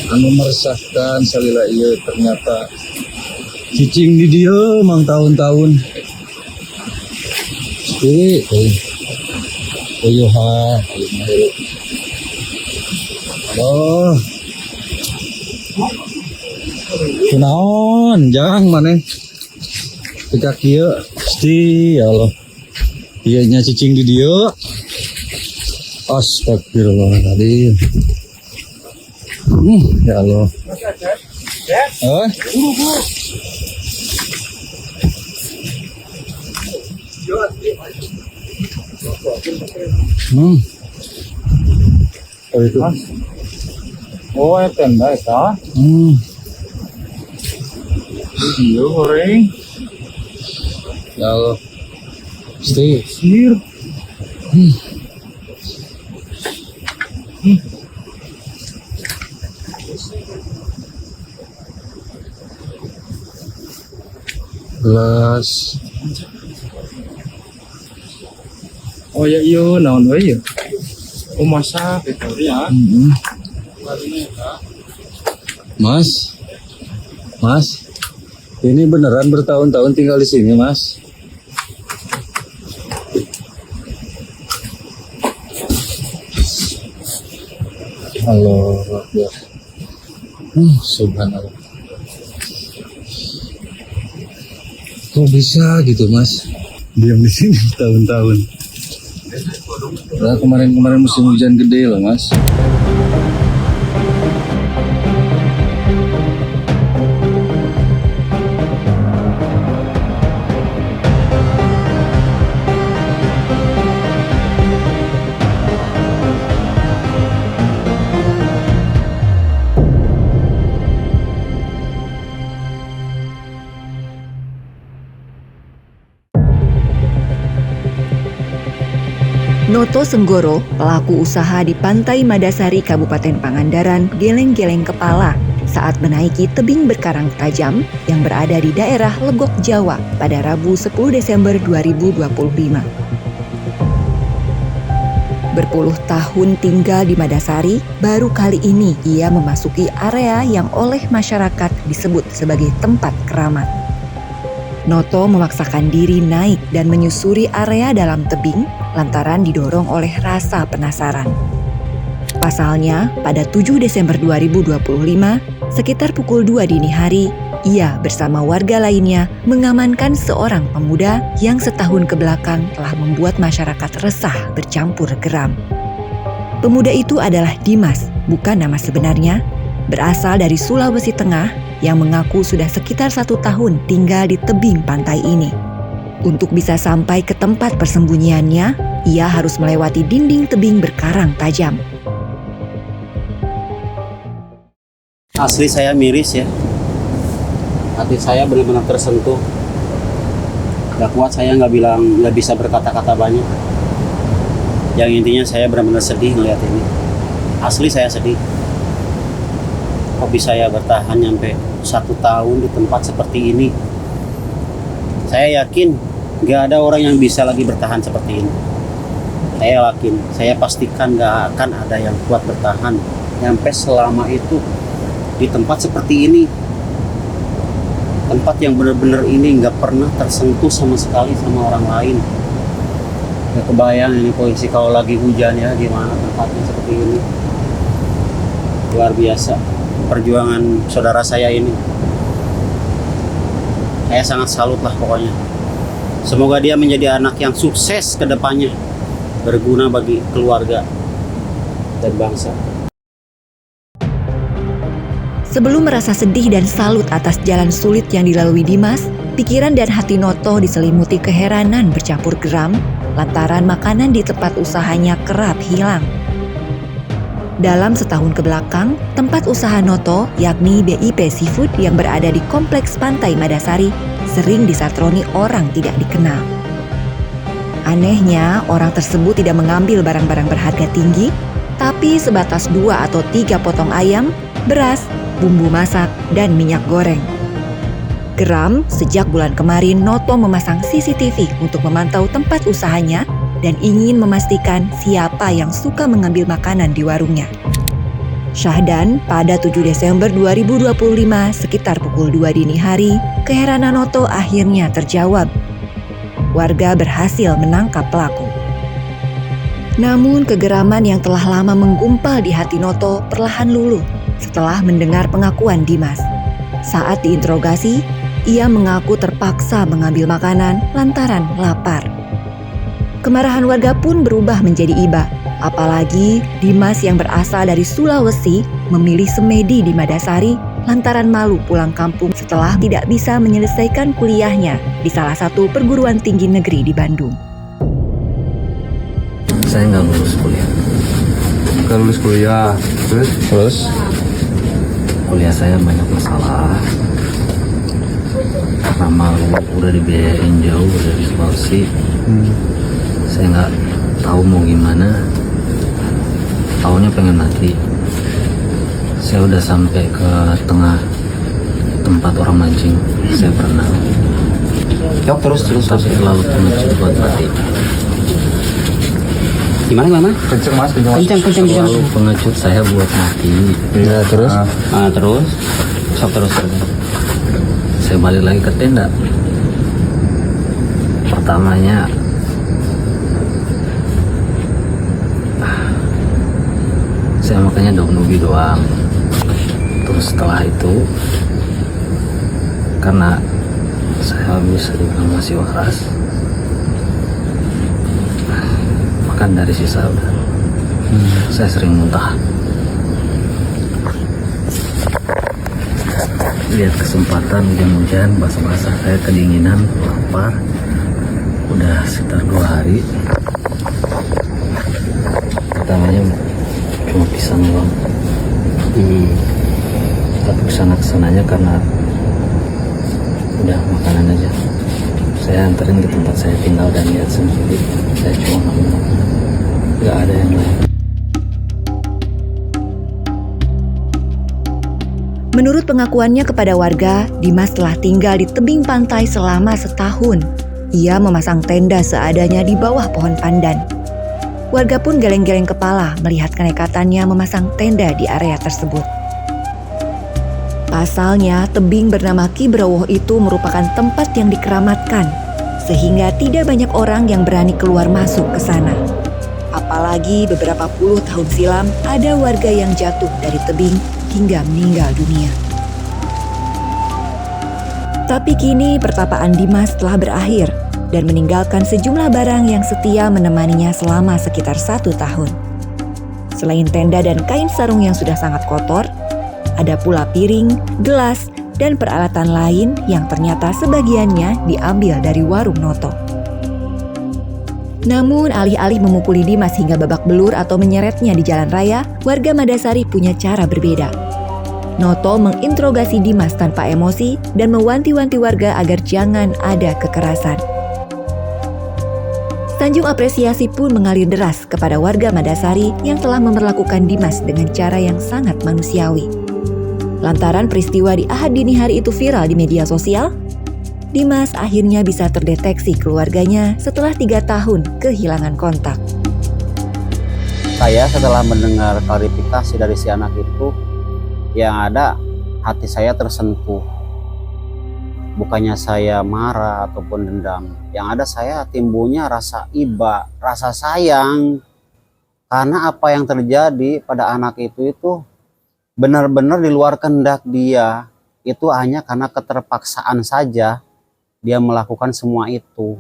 anu meresahkan salila ieu ternyata cicing di dia mang tahun-tahun. Uyuhan, oh, kunaon, jang maneh, pika kieu, pasti ya Allah, iya nya cicing di dia, astagfirullahaladzim, ya Allah, oh itu, Oh, tenda eta. Iya, goreng. ya Allah, pasti, Sir. belas, Oh ya iya, naon wae ya. Oh masak eta ya. Mas, ini beneran bertahun-tahun tinggal di sini, Mas? Allah Akbar. Subhanallah. Kok bisa gitu, Mas? Diam di sini tahun-tahun. Nah, kemarin musim hujan gede loh, Mas. Noto Senggoro, pelaku usaha di Pantai Madasari, Kabupaten Pangandaran, geleng-geleng kepala saat menaiki tebing berkarang tajam yang berada di daerah Legok, Jawa pada Rabu 10 Desember 2025. Berpuluh tahun tinggal di Madasari, baru kali ini ia memasuki area yang oleh masyarakat disebut sebagai tempat keramat. Noto memaksakan diri naik dan menyusuri area dalam tebing lantaran didorong oleh rasa penasaran. Pasalnya, pada 7 Desember 2025, sekitar pukul 2 dini hari, ia bersama warga lainnya mengamankan seorang pemuda yang setahun kebelakang telah membuat masyarakat resah bercampur geram. Pemuda itu adalah Dimas, bukan nama sebenarnya, berasal dari Sulawesi Tengah yang mengaku sudah sekitar 1 tahun tinggal di tebing pantai ini. Untuk bisa sampai ke tempat persembunyiannya, ia harus melewati dinding tebing berkarang tajam. Asli saya miris ya. Hati saya benar-benar tersentuh. Gak kuat saya nggak bisa berkata-kata banyak. Yang intinya saya benar-benar sedih ngeliat ini. Asli saya sedih. Kok bisa ya bertahan sampai 1 tahun di tempat seperti ini? Saya yakin gak ada orang yang bisa lagi bertahan seperti ini. Saya yakin, saya pastikan gak akan ada yang kuat bertahan sampai selama itu di tempat seperti ini. Tempat yang benar-benar ini gak pernah tersentuh sama sekali sama orang lain. Gak kebayang ini posisi kalau lagi hujan ya, gimana tempatnya seperti ini. Luar biasa perjuangan saudara saya ini. Saya sangat salut lah pokoknya. Semoga dia menjadi anak yang sukses ke depannya, berguna bagi keluarga dan bangsa. Sebelum merasa sedih dan salut atas jalan sulit yang dilalui Dimas, pikiran dan hati Noto diselimuti keheranan bercampur geram lantaran makanan di tempat usahanya kerap hilang. Dalam setahun kebelakang, tempat usaha Noto, yakni BIP Seafood yang berada di Kompleks Pantai Madasari, sering disatroni orang tidak dikenal. Anehnya, orang tersebut tidak mengambil barang-barang berharga tinggi, tapi sebatas 2 atau 3 potong ayam, beras, bumbu masak, dan minyak goreng. Geram, sejak bulan kemarin Noto memasang CCTV untuk memantau tempat usahanya dan ingin memastikan siapa yang suka mengambil makanan di warungnya. Syahdan, pada 7 Desember 2025 sekitar pukul 2 dini hari, keheranan Noto akhirnya terjawab. Warga berhasil menangkap pelaku. Namun kegeraman yang telah lama menggumpal di hati Noto perlahan luluh setelah mendengar pengakuan Dimas. Saat diinterogasi, ia mengaku terpaksa mengambil makanan lantaran lapar. Kemarahan warga pun berubah menjadi iba. Apalagi Dimas yang berasal dari Sulawesi memilih semedi di Madasari lantaran malu pulang kampung setelah tidak bisa menyelesaikan kuliahnya di salah satu perguruan tinggi negeri di Bandung. Saya nggak lulus kuliah. Nggak lulus kuliah. Terus? Kuliah saya banyak masalah. Karena malu udah dibiayain jauh dari Sulawesi. Saya nggak tahu mau gimana. Taunya pengen mati. Saya udah sampai ke tengah tempat orang mancing. Saya pernah. Jawab terus. Tapi terlalu pengecut buat mati. Gimana? Kencang. Terlalu pengecut saya buat mati. Ya, terus? Terus. Sok terus. Saya balik lagi ke tenda. Pertamanya saya makannya daun ubi doang. Terus setelah itu, karena saya bisa dibilang masih waras, makan dari sisa udah. Saya sering muntah. Lihat kesempatan hujan-hujan, basah-basah, saya kedinginan, lapar. Udah sekitar 2 hari. Pertamanya cuma pisang doang. Tapi kesana-kesananya karena udah makanan aja. Saya anterin ke tempat saya tinggal dan lihat sendiri. Saya cuma ngambil makanan. Gak ada yang lain. Menurut pengakuannya kepada warga, Dimas telah tinggal di tebing pantai selama setahun. Ia memasang tenda seadanya di bawah pohon pandan. Warga pun geleng-geleng kepala melihat kenekatannya memasang tenda di area tersebut. Pasalnya, tebing bernama Kibrowoh itu merupakan tempat yang dikeramatkan, sehingga tidak banyak orang yang berani keluar masuk ke sana. Apalagi beberapa puluh tahun silam ada warga yang jatuh dari tebing hingga meninggal dunia. Tapi kini pertapaan Dimas telah berakhir dan meninggalkan sejumlah barang yang setia menemaninya selama sekitar 1 tahun. Selain tenda dan kain sarung yang sudah sangat kotor, ada pula piring, gelas, dan peralatan lain yang ternyata sebagiannya diambil dari warung Noto. Namun alih-alih memukuli Dimas hingga babak belur atau menyeretnya di jalan raya, warga Madasari punya cara berbeda. Noto menginterogasi Dimas tanpa emosi dan mewanti-wanti warga agar jangan ada kekerasan. Sanjung apresiasi pun mengalir deras kepada warga Madasari yang telah memperlakukan Dimas dengan cara yang sangat manusiawi. Lantaran peristiwa di Ahad dini hari itu viral di media sosial, Dimas akhirnya bisa terdeteksi keluarganya setelah 3 tahun kehilangan kontak. Saya setelah mendengar klarifikasi dari si anak itu, yang ada hati saya tersentuh. Bukannya saya marah ataupun dendam, yang ada saya timbulnya rasa iba, rasa sayang. Karena apa yang terjadi pada anak itu benar-benar di luar kehendak dia. Itu hanya karena keterpaksaan saja dia melakukan semua itu.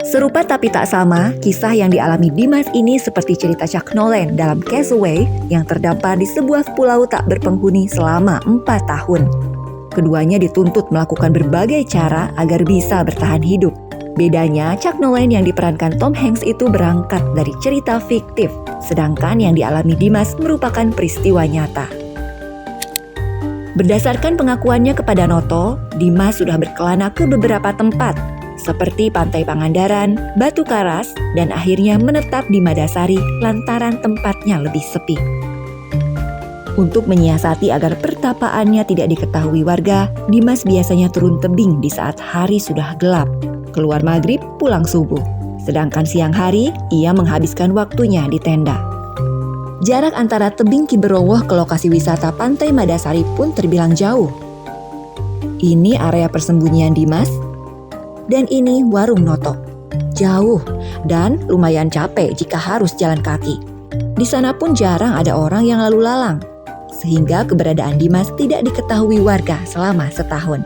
Serupa tapi tak sama, kisah yang dialami Dimas ini seperti cerita Chuck Nolan dalam Castaway yang terdampar di sebuah pulau tak berpenghuni selama 4 tahun. Keduanya dituntut melakukan berbagai cara agar bisa bertahan hidup. Bedanya, Chuck Nolan yang diperankan Tom Hanks itu berangkat dari cerita fiktif, sedangkan yang dialami Dimas merupakan peristiwa nyata. Berdasarkan pengakuannya kepada Noto, Dimas sudah berkelana ke beberapa tempat, seperti Pantai Pangandaran, Batu Karas, dan akhirnya menetap di Madasari lantaran tempatnya lebih sepi. Untuk menyiasati agar pertapaannya tidak diketahui warga, Dimas biasanya turun tebing di saat hari sudah gelap, keluar maghrib, pulang subuh. Sedangkan siang hari, ia menghabiskan waktunya di tenda. Jarak antara tebing Kiberowoh ke lokasi wisata Pantai Madasari pun terbilang jauh. Ini area persembunyian Dimas, dan ini warung Noto. Jauh dan lumayan capek jika harus jalan kaki. Di sana pun jarang ada orang yang lalu lalang, sehingga keberadaan Dimas tidak diketahui warga selama setahun.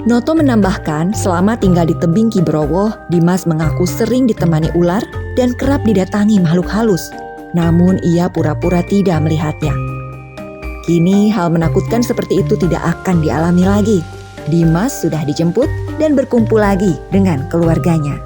Noto menambahkan selama tinggal di tebing Kiberowoh, Dimas mengaku sering ditemani ular dan kerap didatangi makhluk halus. Namun ia pura-pura tidak melihatnya. Kini hal menakutkan seperti itu tidak akan dialami lagi. Dimas sudah dijemput dan berkumpul lagi dengan keluarganya.